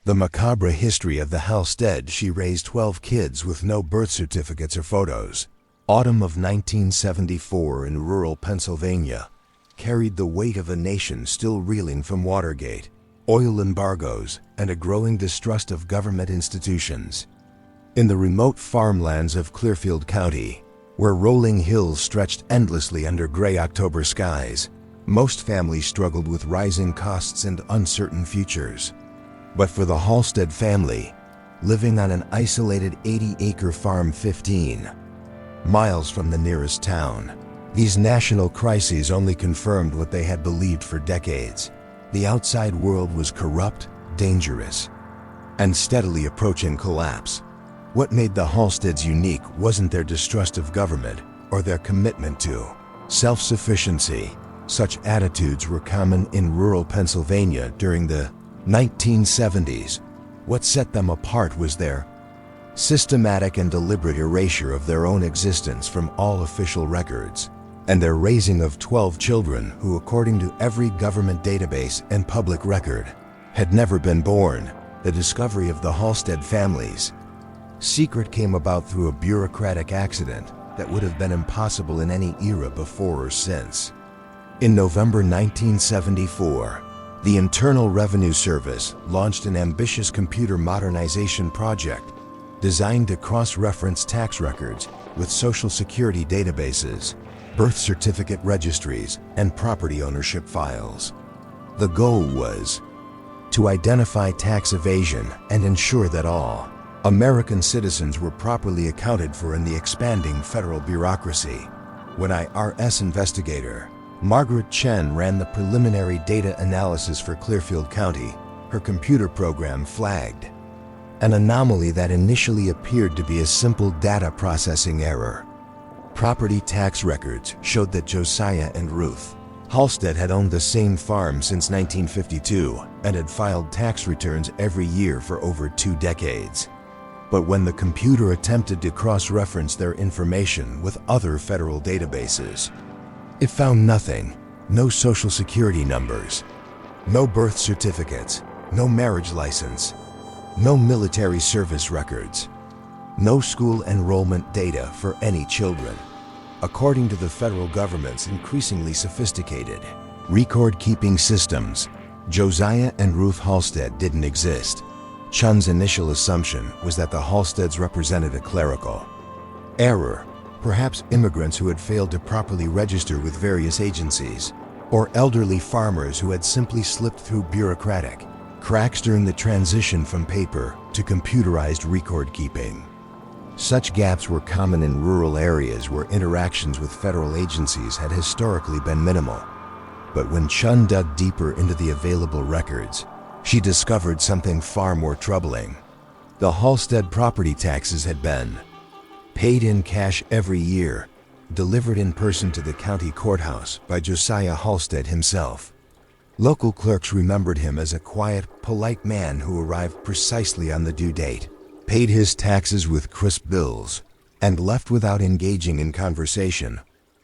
The macabre history of the Halstead. She raised 12 kids with no birth certificates or photos. Autumn of 1974 in rural Pennsylvania carried the weight of a nation still reeling from Watergate, oil embargoes, and a growing distrust of government institutions. In the remote farmlands of Clearfield County, where rolling hills stretched endlessly under gray October skies, most families struggled with rising costs and uncertain futures. But for the Halstead family, living on an isolated 80-acre farm 15 miles from the nearest town, these national crises only confirmed what they had believed for decades. The outside world was corrupt, dangerous, and steadily approaching collapse. What made the Halsteads unique wasn't their distrust of government or their commitment to self-sufficiency. Such attitudes were common in rural Pennsylvania during the 1970s. What set them apart was their systematic and deliberate erasure of their own existence from all official records, and their raising of 12 children who, according to every government database and public record, had never been born. The discovery of the Halstead family's secret came about through a bureaucratic accident that would have been impossible in any era before or since. In November 1974, the Internal Revenue Service launched an ambitious computer modernization project designed to cross-reference tax records with Social Security databases, birth certificate registries, and property ownership files. The goal was to identify tax evasion and ensure that all American citizens were properly accounted for in the expanding federal bureaucracy. When IRS investigator Margaret Chen ran the preliminary data analysis for Clearfield County, her computer program flagged an anomaly that initially appeared to be a simple data processing error. Property tax records showed that Josiah and Ruth Halstead had owned the same farm since 1952 and had filed tax returns every year for over 2 decades. But when the computer attempted to cross-reference their information with other federal databases, it found nothing. No social security numbers, no birth certificates, no marriage license, no military service records, no school enrollment data for any children. According to the federal government's increasingly sophisticated record-keeping systems, Josiah and Ruth Halstead didn't exist. Chun's initial assumption was that the Halsteads represented a clerical error, perhaps immigrants who had failed to properly register with various agencies, or elderly farmers who had simply slipped through bureaucratic cracks during the transition from paper to computerized record-keeping. Such gaps were common in rural areas where interactions with federal agencies had historically been minimal. But when Chun dug deeper into the available records, she discovered something far more troubling. The Halstead property taxes had been paid in cash every year, delivered in person to the county courthouse by Josiah Halstead himself. Local clerks remembered him as a quiet, polite man who arrived precisely on the due date, paid his taxes with crisp bills, and left without engaging in conversation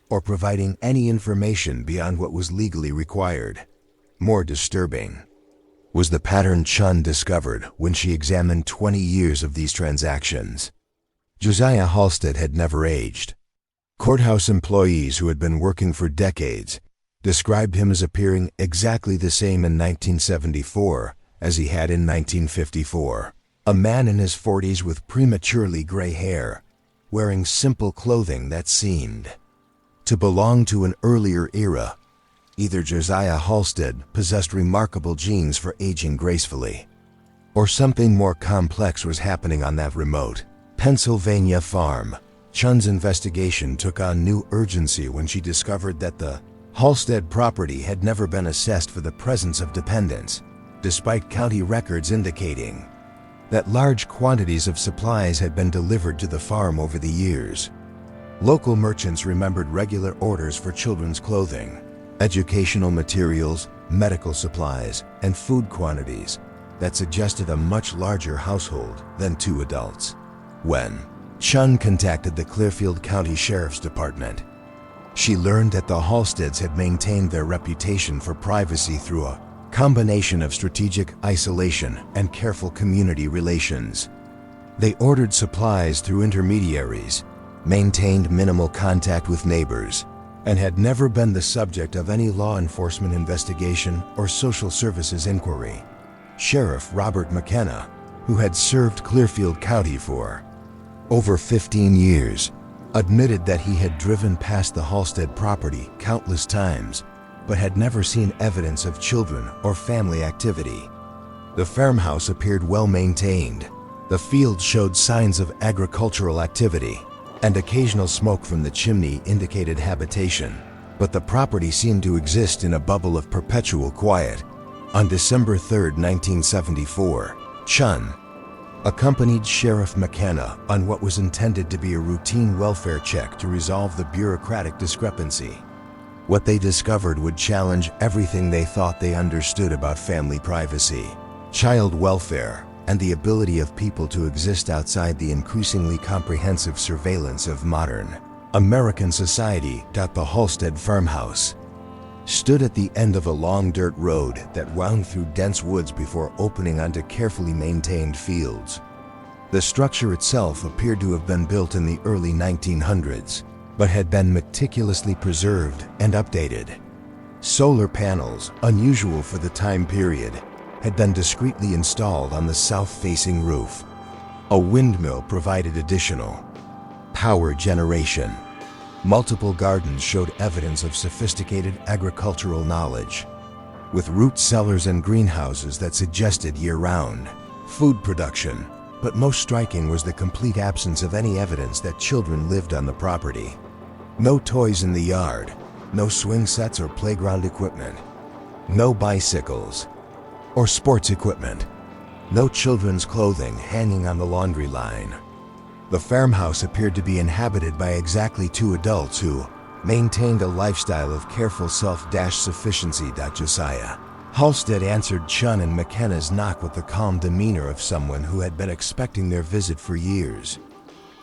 or providing any information beyond what was legally required. More disturbing was the pattern Chun discovered when she examined 20 years of these transactions. Josiah Halstead had never aged. Courthouse employees who had been working for decades described him as appearing exactly the same in 1974 as he had in 1954. A man in his 40s with prematurely gray hair, wearing simple clothing that seemed to belong to an earlier era. Either Josiah Halstead possessed remarkable genes for aging gracefully, or something more complex was happening on that remote Pennsylvania farm. Chun's investigation took on new urgency when she discovered that the Halstead property had never been assessed for the presence of dependents, despite county records indicating that large quantities of supplies had been delivered to the farm over the years. Local merchants remembered regular orders for children's clothing, educational materials, medical supplies, and food quantities that suggested a much larger household than 2 adults. When Chun contacted the Clearfield County Sheriff's Department, she learned that the Halsteads had maintained their reputation for privacy through a combination of strategic isolation and careful community relations. They ordered supplies through intermediaries, maintained minimal contact with neighbors, and had never been the subject of any law enforcement investigation or social services inquiry. Sheriff Robert McKenna, who had served Clearfield County for over 15 years, admitted that he had driven past the Halstead property countless times, but had never seen evidence of children or family activity. The farmhouse appeared well maintained. The fields showed signs of agricultural activity, and occasional smoke from the chimney indicated habitation, but the property seemed to exist in a bubble of perpetual quiet. On December 3, 1974, Chun accompanied Sheriff McKenna on what was intended to be a routine welfare check to resolve the bureaucratic discrepancy. What they discovered would challenge everything they thought they understood about family privacy, child welfare, and the ability of people to exist outside the increasingly comprehensive surveillance of modern American society. The Halstead farmhouse stood at the end of a long dirt road that wound through dense woods before opening onto carefully maintained fields. The structure itself appeared to have been built in the early 1900s, but had been meticulously preserved and updated. Solar panels, unusual for the time period, had been discreetly installed on the south-facing roof. A windmill provided additional power generation. Multiple gardens showed evidence of sophisticated agricultural knowledge, with root cellars and greenhouses that suggested year-round food production. But most striking was the complete absence of any evidence that children lived on the property. No toys in the yard, no swing sets or playground equipment, no bicycles or sports equipment, no children's clothing hanging on the laundry line. The farmhouse appeared to be inhabited by exactly 2 adults who maintained a lifestyle of careful self-sufficiency. Josiah Halstead answered Chun and McKenna's knock with the calm demeanor of someone who had been expecting their visit for years.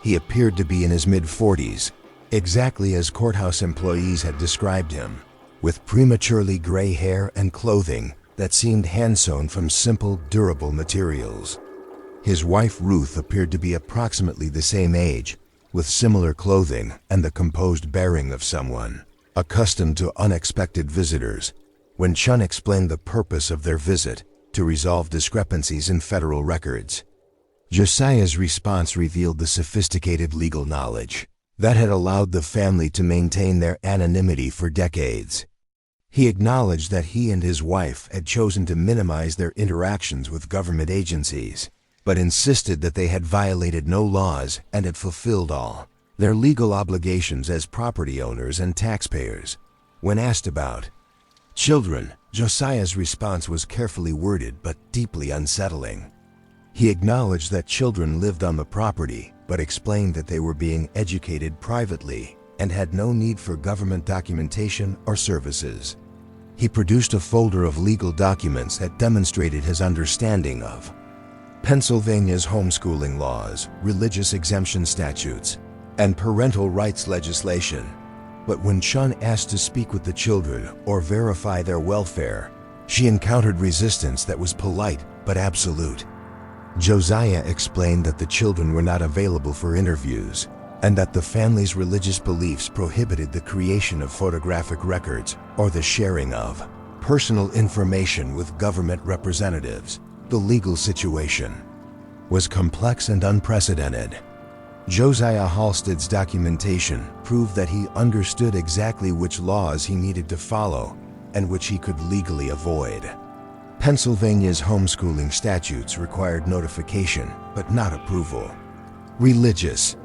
He appeared to be in his mid-40s, exactly as courthouse employees had described him, with prematurely gray hair and clothing that seemed hand-sewn from simple, durable materials. His wife Ruth appeared to be approximately the same age, with similar clothing and the composed bearing of someone accustomed to unexpected visitors. When Chun explained the purpose of their visit, to resolve discrepancies in federal records, Josiah's response revealed the sophisticated legal knowledge that had allowed the family to maintain their anonymity for decades. He acknowledged that he and his wife had chosen to minimize their interactions with government agencies, but insisted that they had violated no laws and had fulfilled all their legal obligations as property owners and taxpayers. When asked about children, Josiah's response was carefully worded but deeply unsettling. He acknowledged that children lived on the property, but explained that they were being educated privately and had no need for government documentation or services. He produced a folder of legal documents that demonstrated his understanding of Pennsylvania's homeschooling laws, religious exemption statutes, and parental rights legislation. But when Chun asked to speak with the children or verify their welfare, she encountered resistance that was polite but absolute. Josiah explained that the children were not available for interviews, and that the family's religious beliefs prohibited the creation of photographic records or the sharing of personal information with government representatives. The legal situation was complex and unprecedented. Josiah Halstead's documentation proved that he understood exactly which laws he needed to follow and which he could legally avoid. Pennsylvania's homeschooling statutes required notification, but not approval. Religious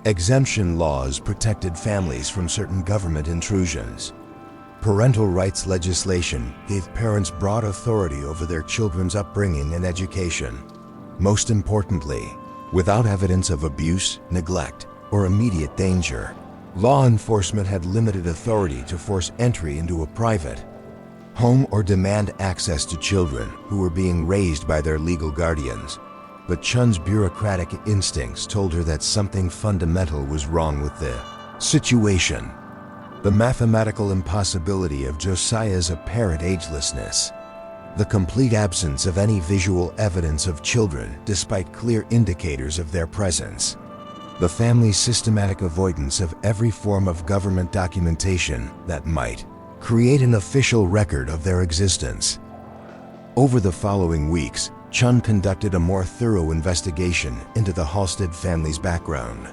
exemption laws protected families from certain government intrusions. Parental rights legislation gave parents broad authority over their children's upbringing and education. Most importantly, without evidence of abuse, neglect, or immediate danger, law enforcement had limited authority to force entry into a private home or demand access to children who were being raised by their legal guardians. But Chun's bureaucratic instincts told her that something fundamental was wrong with the situation. The mathematical impossibility of Josiah's apparent agelessness. The complete absence of any visual evidence of children despite clear indicators of their presence. The family's systematic avoidance of every form of government documentation that might create an official record of their existence. Over the following weeks, Chun conducted a more thorough investigation into the Halstead family's background.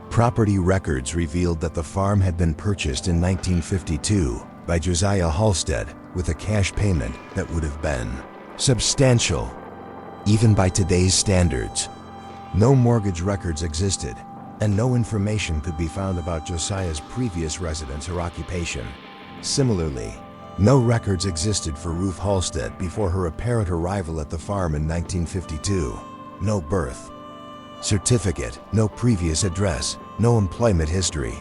Property records revealed that the farm had been purchased in 1952 by Josiah Halstead with a cash payment that would have been substantial, even by today's standards. No mortgage records existed, and no information could be found about Josiah's previous residence or occupation. Similarly, no records existed for Ruth Halstead before her apparent arrival at the farm in 1952. No birth certificate, no previous address, no employment history.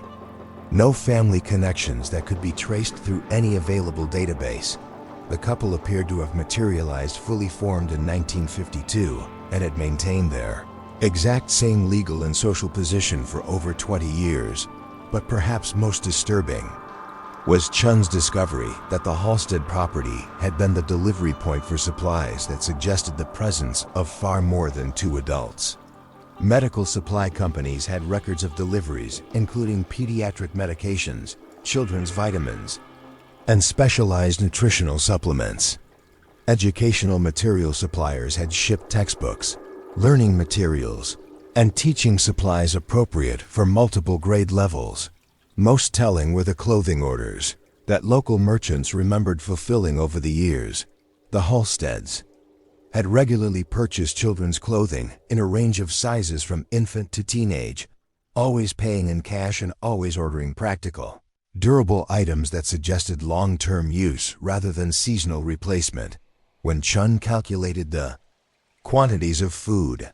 No family connections that could be traced through any available database. The couple appeared to have materialized fully formed in 1952 and had maintained their exact same legal and social position for over 20 years. But perhaps most disturbing was Chun's discovery that the Halstead property had been the delivery point for supplies that suggested the presence of far more than 2 adults. Medical supply companies had records of deliveries, including pediatric medications, children's vitamins, and specialized nutritional supplements. Educational material suppliers had shipped textbooks, learning materials, and teaching supplies appropriate for multiple grade levels. Most telling were the clothing orders that local merchants remembered fulfilling over the years. The Halsteads had regularly purchased children's clothing in a range of sizes from infant to teenage, always paying in cash and always ordering practical, durable items that suggested long-term use rather than seasonal replacement. When Chun calculated the quantities of food,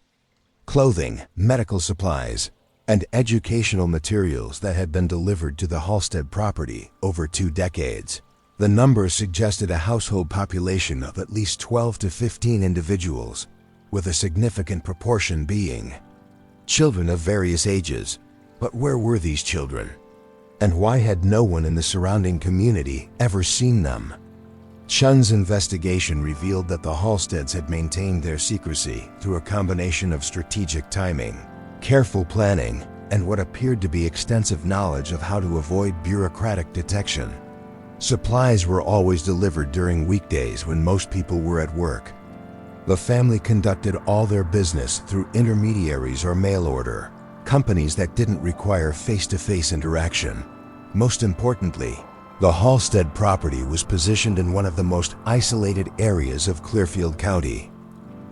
clothing, medical supplies, and educational materials that had been delivered to the Halstead property over 2 decades, the numbers suggested a household population of at least 12 to 15 individuals, with a significant proportion being children of various ages. But where were these children? And why had no one in the surrounding community ever seen them? Chun's investigation revealed that the Halsteads had maintained their secrecy through a combination of strategic timing, careful planning, and what appeared to be extensive knowledge of how to avoid bureaucratic detection. Supplies were always delivered during weekdays when most people were at work. The family conducted all their business through intermediaries or mail order, companies that didn't require face-to-face interaction. Most importantly, the Halstead property was positioned in one of the most isolated areas of Clearfield County,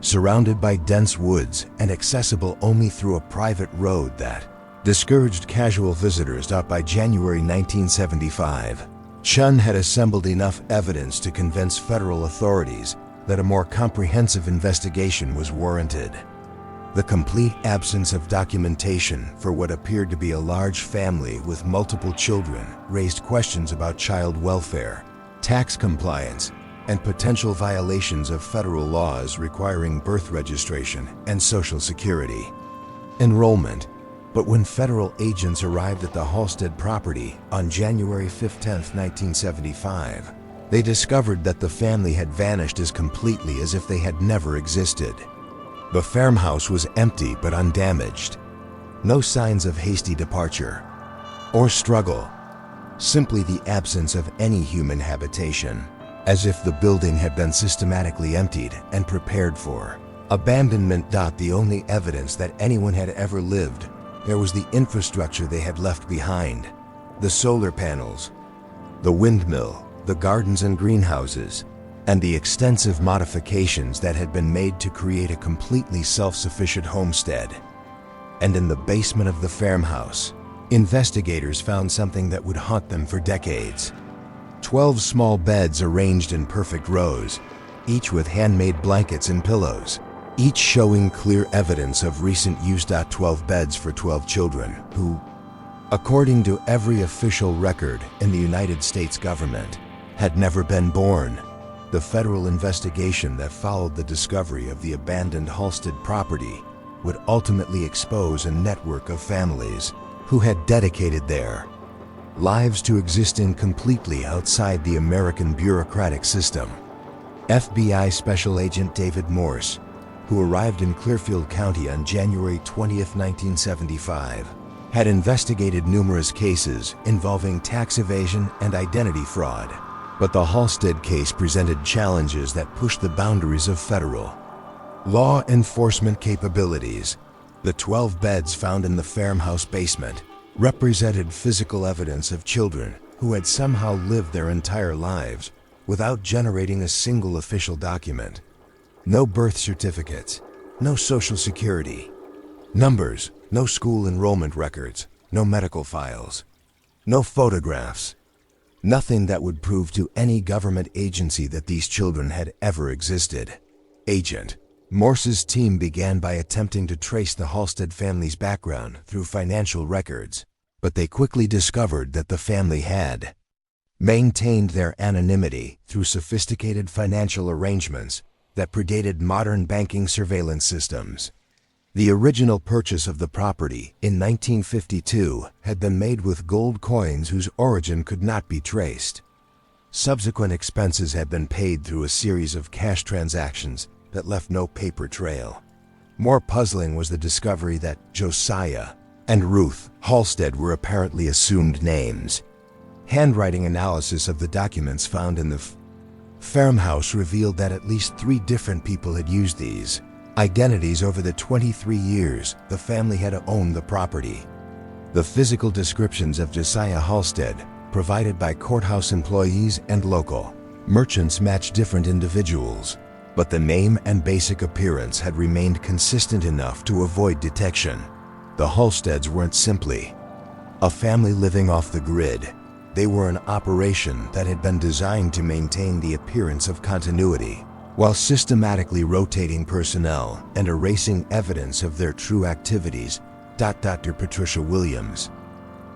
surrounded by dense woods and accessible only through a private road that discouraged casual visitors. By January 1975, Chun had assembled enough evidence to convince federal authorities that a more comprehensive investigation was warranted. The complete absence of documentation for what appeared to be a large family with multiple children raised questions about child welfare, tax compliance, and potential violations of federal laws requiring birth registration and Social Security enrollment. But when federal agents arrived at the Halstead property on January 15, 1975, they discovered that the family had vanished as completely as if they had never existed. The farmhouse was empty but undamaged. No signs of hasty departure or struggle, simply the absence of any human habitation, as if the building had been systematically emptied and prepared for abandonment. The only evidence that anyone had ever lived there was the infrastructure they had left behind: the solar panels, the windmill, the gardens and greenhouses, and the extensive modifications that had been made to create a completely self-sufficient homestead. And in the basement of the farmhouse, investigators found something that would haunt them for decades. 12 small beds arranged in perfect rows, each with handmade blankets and pillows, each showing clear evidence of recent use. 12 beds for 12 children who, according to every official record in the United States government, had never been born. The federal investigation that followed the discovery of the abandoned Halstead property would ultimately expose a network of families who had dedicated their lives to existing completely outside the American bureaucratic system. FBI Special Agent David Morse, who arrived in Clearfield County on January 20, 1975, had investigated numerous cases involving tax evasion and identity fraud. But the Halstead case presented challenges that pushed the boundaries of federal law enforcement capabilities. The 12 beds found in the farmhouse basement represented physical evidence of children who had somehow lived their entire lives without generating a single official document. No birth certificates, no social security numbers, no school enrollment records, no medical files, no photographs. Nothing that would prove to any government agency that these children had ever existed. Agent Morse's team began by attempting to trace the Halstead family's background through financial records, but they quickly discovered that the family had maintained their anonymity through sophisticated financial arrangements that predated modern banking surveillance systems. The original purchase of the property in 1952 had been made with gold coins whose origin could not be traced. Subsequent expenses had been paid through a series of cash transactions that left no paper trail. More puzzling was the discovery that Josiah and Ruth Halstead were apparently assumed names. Handwriting analysis of the documents found in the farmhouse revealed that at least 3 different people had used these identities over the 23 years the family had owned the property. The physical descriptions of Josiah Halstead, provided by courthouse employees and local merchants, matched different individuals, but the name and basic appearance had remained consistent enough to avoid detection. The Halsteads weren't simply a family living off the grid. They were an operation that had been designed to maintain the appearance of continuity, while systematically rotating personnel and erasing evidence of their true activities. Dr. Patricia Williams,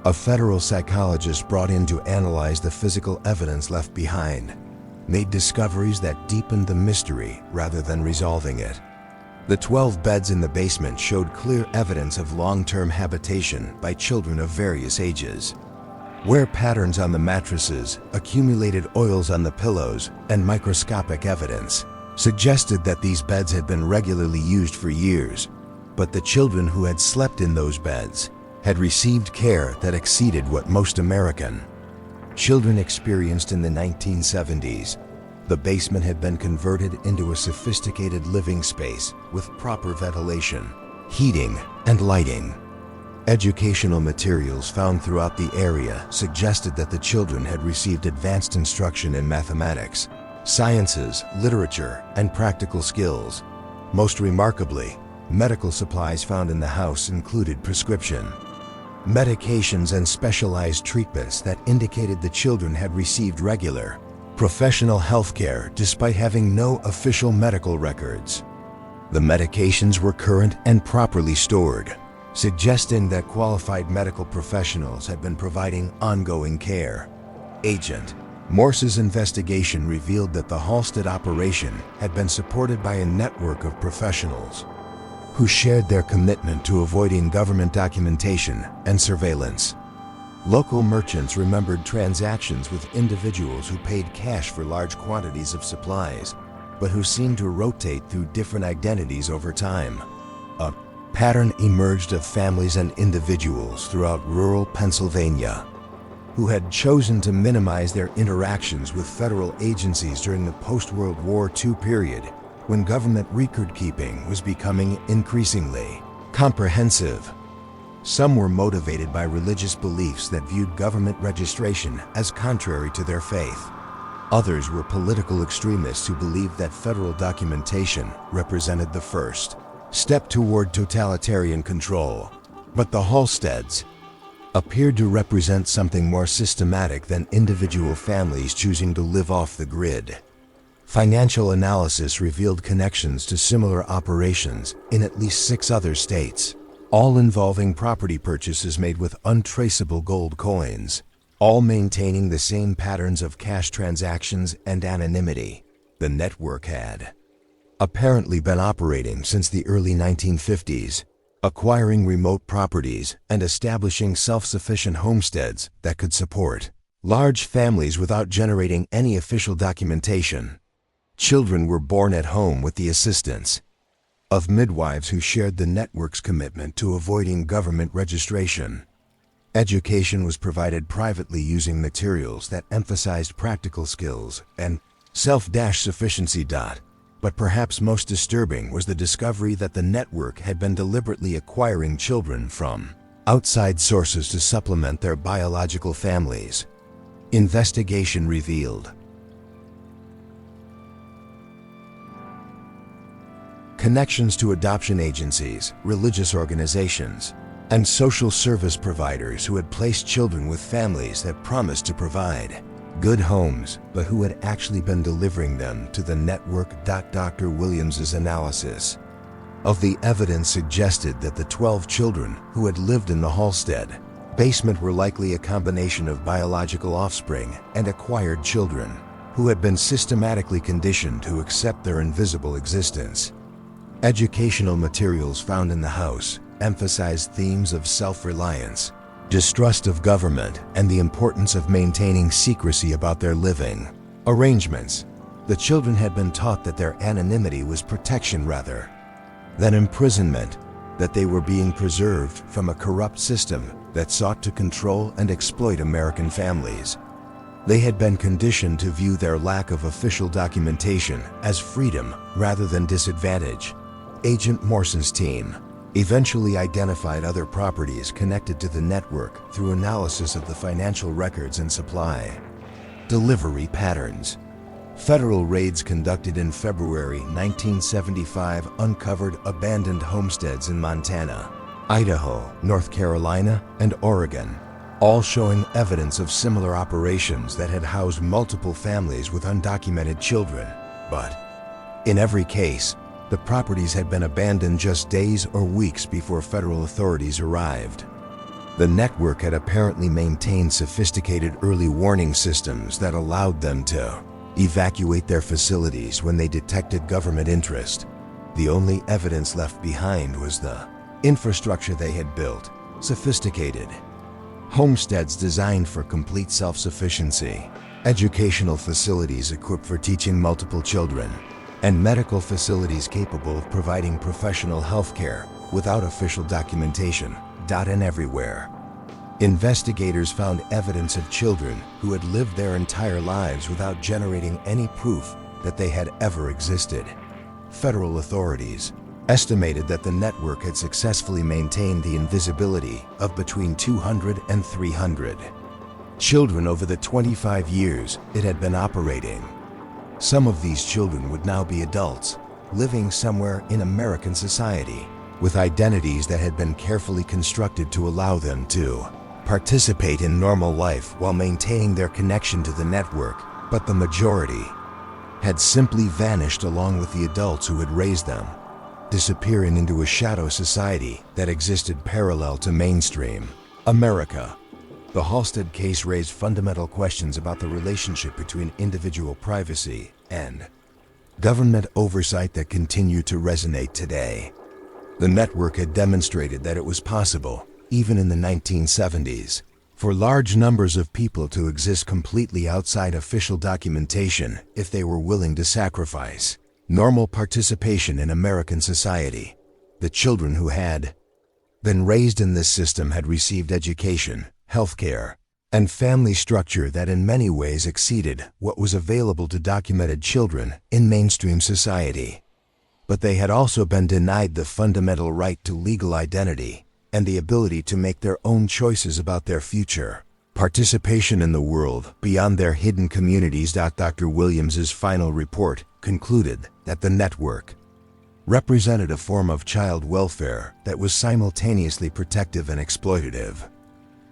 a federal psychologist brought in to analyze the physical evidence left behind, made discoveries that deepened the mystery rather than resolving it. The 12 beds in the basement showed clear evidence of long-term habitation by children of various ages. Wear patterns on the mattresses, accumulated oils on the pillows, and microscopic evidence suggested that these beds had been regularly used for years. But the children who had slept in those beds had received care that exceeded what most American children experienced in the 1970s. The basement had been converted into a sophisticated living space with proper ventilation, heating, and lighting. Educational materials found throughout the area suggested that the children had received advanced instruction in mathematics, sciences, literature, and practical skills. Most remarkably, medical supplies found in the house included prescription medications and specialized treatments that indicated the children had received regular professional health care despite having no official medical records. The medications were current and properly stored, suggesting that qualified medical professionals had been providing ongoing care. Agent Morse's investigation revealed that the Halstead operation had been supported by a network of professionals who shared their commitment to avoiding government documentation and surveillance. Local merchants remembered transactions with individuals who paid cash for large quantities of supplies, but who seemed to rotate through different identities over time. A pattern emerged of families and individuals throughout rural Pennsylvania who had chosen to minimize their interactions with federal agencies during the post-World War II period, when government record-keeping was becoming increasingly comprehensive. Some were motivated by religious beliefs that viewed government registration as contrary to their faith. Others were political extremists who believed that federal documentation represented the first step toward totalitarian control. But the Halsteads appeared to represent something more systematic than individual families choosing to live off the grid. Financial analysis revealed connections to similar operations in at least 6 other states, all involving property purchases made with untraceable gold coins, all maintaining the same patterns of cash transactions and anonymity. The network had apparently been operating since the early 1950s, acquiring remote properties and establishing self-sufficient homesteads that could support large families without generating any official documentation. Children were born at home with the assistance of midwives who shared the network's commitment to avoiding government registration. Education was provided privately using materials that emphasized practical skills and self-sufficiency. But perhaps most disturbing was the discovery that the network had been deliberately acquiring children from outside sources to supplement their biological families. Investigation revealed connections to adoption agencies, religious organizations, and social service providers who had placed children with families that promised to provide good homes, but who had actually been delivering them to the network. Dr. Williams's analysis of the evidence suggested that the 12 children who had lived in the Halstead basement were likely a combination of biological offspring and acquired children who had been systematically conditioned to accept their invisible existence. Educational materials found in the house emphasized themes of self-reliance, distrust of government, and the importance of maintaining secrecy about their living arrangements. The children had been taught that their anonymity was protection rather than imprisonment, that they were being preserved from a corrupt system that sought to control and exploit American families. They had been conditioned to view their lack of official documentation as freedom rather than disadvantage. Agent Morson's team eventually identified other properties connected to the network through analysis of the financial records and supply delivery patterns. Federal raids conducted in February 1975 uncovered abandoned homesteads in Montana, Idaho, North Carolina, and Oregon, all showing evidence of similar operations that had housed multiple families with undocumented children. But in every case, the properties had been abandoned just days or weeks before federal authorities arrived. The network had apparently maintained sophisticated early warning systems that allowed them to evacuate their facilities when they detected government interest. The only evidence left behind was the infrastructure they had built, sophisticated homesteads designed for complete self-sufficiency, educational facilities equipped for teaching multiple children, and medical facilities capable of providing professional health care without official documentation. And everywhere, investigators found evidence of children who had lived their entire lives without generating any proof that they had ever existed. Federal authorities estimated that the network had successfully maintained the invisibility of between 200 and 300 children over the 25 years it had been operating. Some of these children would now be adults, living somewhere in American society, with identities that had been carefully constructed to allow them to participate in normal life while maintaining their connection to the network. But the majority had simply vanished along with the adults who had raised them, disappearing into a shadow society that existed parallel to mainstream America. The Halstead case raised fundamental questions about the relationship between individual privacy and government oversight that continue to resonate today. The network had demonstrated that it was possible, even in the 1970s, for large numbers of people to exist completely outside official documentation if they were willing to sacrifice normal participation in American society. The children who had been raised in this system had received education, healthcare, and family structure that in many ways exceeded what was available to documented children in mainstream society. But they had also been denied the fundamental right to legal identity and the ability to make their own choices about their future. Participation in the world beyond their hidden communities. Dr. Williams's final report concluded that the network represented a form of child welfare that was simultaneously protective and exploitative.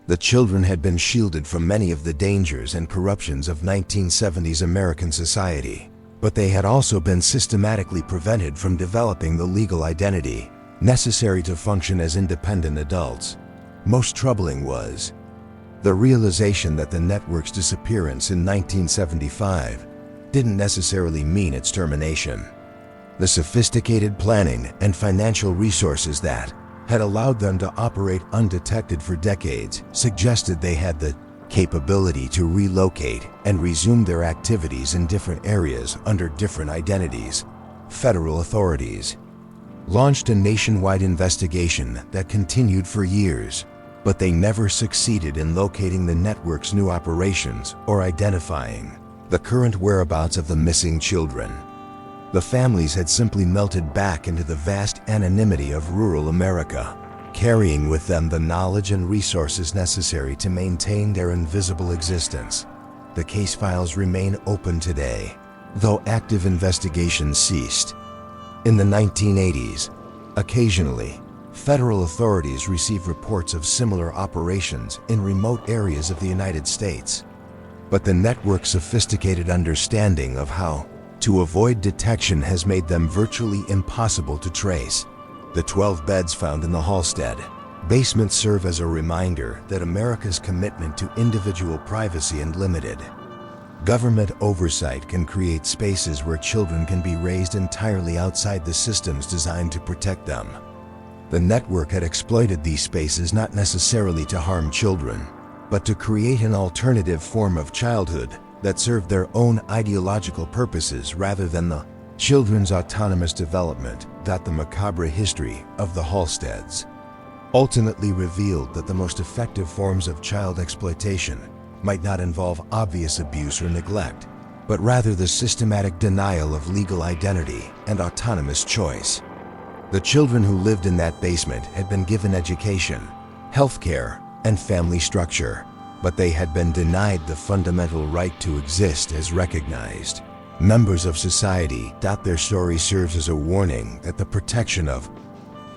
The children had been shielded from many of the dangers and corruptions of 1970s American society, but they had also been systematically prevented from developing the legal identity necessary to function as independent adults. Most troubling was the realization that the network's disappearance in 1975 didn't necessarily mean its termination. The sophisticated planning and financial resources that had allowed them to operate undetected for decades suggested they had the capability to relocate and resume their activities in different areas under different identities. Federal authorities launched a nationwide investigation that continued for years, but they never succeeded in locating the network's new operations or identifying the current whereabouts of the missing children. The families had simply melted back into the vast anonymity of rural America, carrying with them the knowledge and resources necessary to maintain their invisible existence. The case files remain open today, though active investigations ceased. In the 1980s, occasionally, federal authorities receive reports of similar operations in remote areas of the United States. But the network's sophisticated understanding of how to avoid detection has made them virtually impossible to trace. The 12 beds found in the Halstead basement serve as a reminder that America's commitment to individual privacy is limited. Government oversight can create spaces where children can be raised entirely outside the systems designed to protect them. The network had exploited these spaces not necessarily to harm children, but to create an alternative form of childhood that served their own ideological purposes rather than the children's autonomous development. That the macabre history of the Halsteads ultimately revealed that the most effective forms of child exploitation might not involve obvious abuse or neglect, but rather the systematic denial of legal identity and autonomous choice. The children who lived in that basement had been given education, healthcare, and family structure, but they had been denied the fundamental right to exist as recognized members of society. Their story serves as a warning that the protection of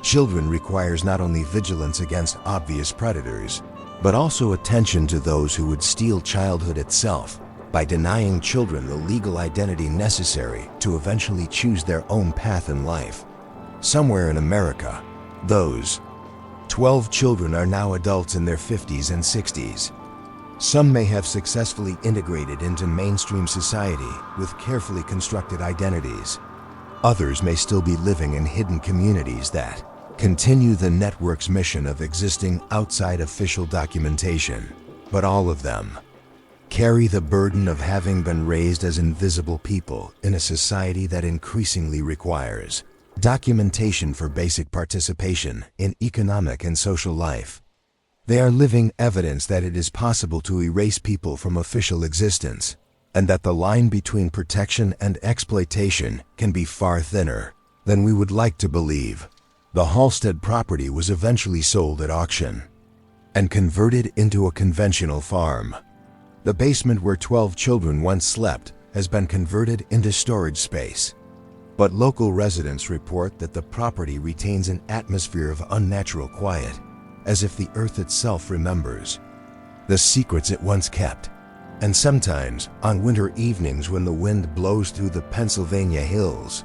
children requires not only vigilance against obvious predators, but also attention to those who would steal childhood itself by denying children the legal identity necessary to eventually choose their own path in life. Somewhere in America, those 12 children are now adults in their 50s and 60s. Some may have successfully integrated into mainstream society with carefully constructed identities. Others may still be living in hidden communities that continue the network's mission of existing outside official documentation. But all of them carry the burden of having been raised as invisible people in a society that increasingly requires documentation for basic participation in economic and social life. They are living evidence that it is possible to erase people from official existence, and that the line between protection and exploitation can be far thinner than we would like to believe. The Halstead property was eventually sold at auction and converted into a conventional farm. The basement where 12 children once slept has been converted into storage space. But local residents report that the property retains an atmosphere of unnatural quiet, as if the earth itself remembers the secrets it once kept. And sometimes, on winter evenings when the wind blows through the Pennsylvania hills,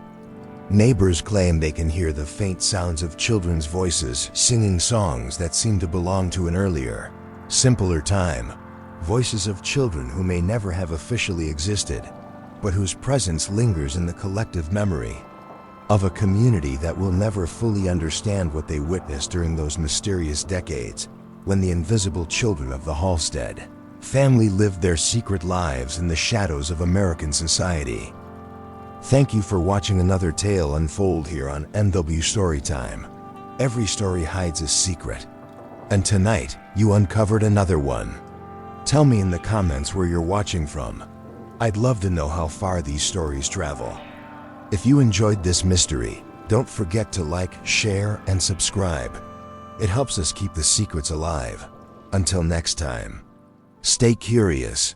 neighbors claim they can hear the faint sounds of children's voices singing songs that seem to belong to an earlier, simpler time. Voices of children who may never have officially existed, but whose presence lingers in the collective memory of a community that will never fully understand what they witnessed during those mysterious decades when the invisible children of the Halstead family lived their secret lives in the shadows of American society. Thank you for watching another tale unfold here on NW Storytime. Every story hides a secret, and tonight you uncovered another one. Tell me in the comments where you're watching from. I'd love to know how far these stories travel. If you enjoyed this mystery, don't forget to like, share, and subscribe. It helps us keep the secrets alive. Until next time, stay curious.